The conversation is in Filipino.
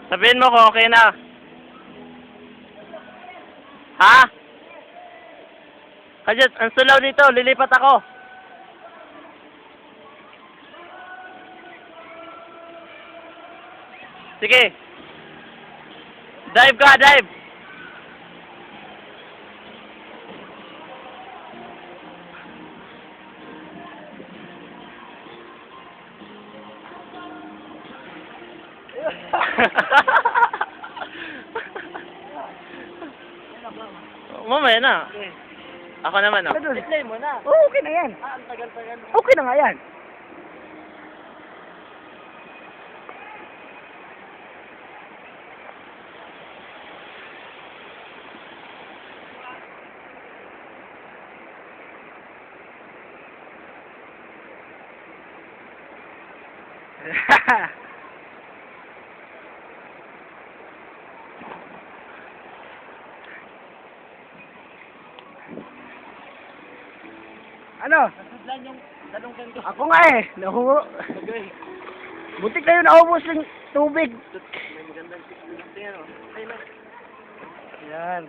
Sabihin mo kung okay na. Ha? Kajat, ang sulaw dito, lilipat ako. Sige. Dive ka, dive. Mamaya na. Ako naman, oh. I-play mo na. Oo, okay na yan. Ang tagal-tagal. Okay na nga yan. Ano? Nasudlan yung dalong ganito. Ako nga eh. Butik na yun naubos ng tubig. May magandang tingnan, oh. Ayun na. Yan.